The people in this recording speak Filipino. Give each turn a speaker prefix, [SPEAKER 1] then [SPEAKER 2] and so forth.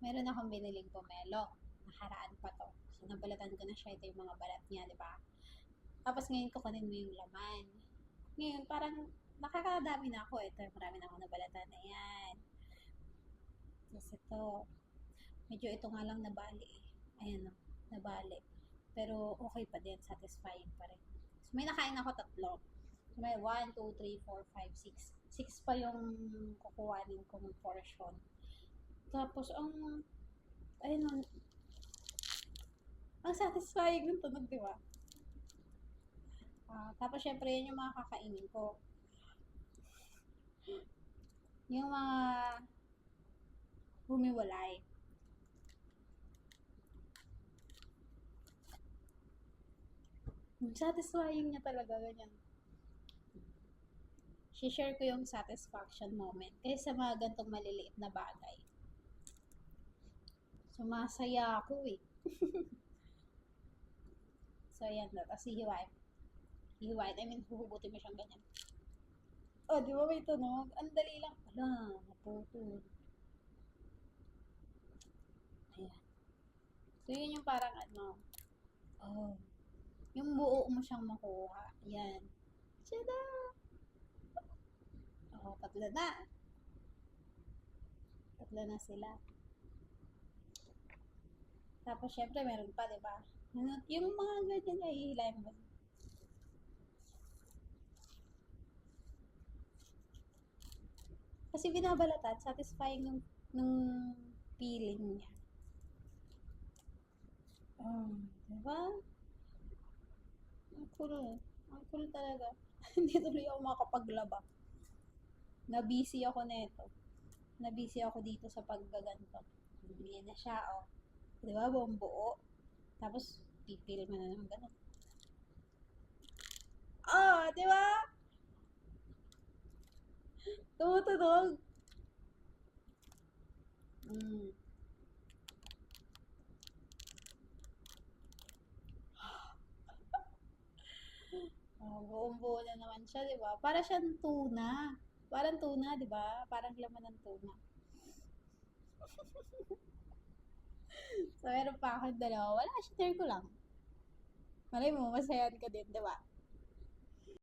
[SPEAKER 1] meron akong biniling pomelo. Nakaraan pa to. So, nabalatan ko na siya. Ito yung mga balat niya, di ba? Tapos ngayon kukunin mo yung laman. Ngayon, parang nakakadami na ako. Ito, marami na ako nabalatan. Ayan. Tapos ito. Medyo ito nga lang nabali eh. Ayan o, nabali. Pero okay pa din. Satisfying pa rin. So, may nakain ako 3. So, may 1, 2, 3, 4, 5, 6. 6 pa yung kukuhanin kong portion. Tapos, ayun, ang satisfying ng tunog, di ba? Tapos, syempre, yun yung mga kakainin ko. Yung mga humiwalay. Satisfying niya talaga, ganyan. Share ko yung satisfaction moment kaysa mga gantong maliliit na bagay. Sumasaya ako eh. So, ayan na. Tapos, hihiwain. I mean, huhugutin mo siyang ganyan. Oh, di ba may tunog? Ang dali lang. Ala, naputol. Ayan. So, yun yung parang oh, yung buo mo siyang makuha. Ayan. Tada! Oh, 3 na. 3 na sila. Tapos, syempre, meron pa, di ba? Yung mga ganyan ay hihilahin mo. Kasi binabalatan, satisfying nung feeling niya. Di ba? Ang cool. Ang cool talaga. Hindi tuloy ako makapaglaba. Na-busy ako neto. Na-busy ako dito sa paggaganto. Yan na siya, oh. Di ba? Buong buo. Tapos, pipil mo na naman ganun. Oh, di ba? Tumutunog. Oh, buong buo na naman siya, di ba? Para siyang tuna. Parang tuna, di ba? Parang laman ng tuna. So, meron pa akong 2. Wala, share ko lang. Malay mo, masayan ka din, di ba?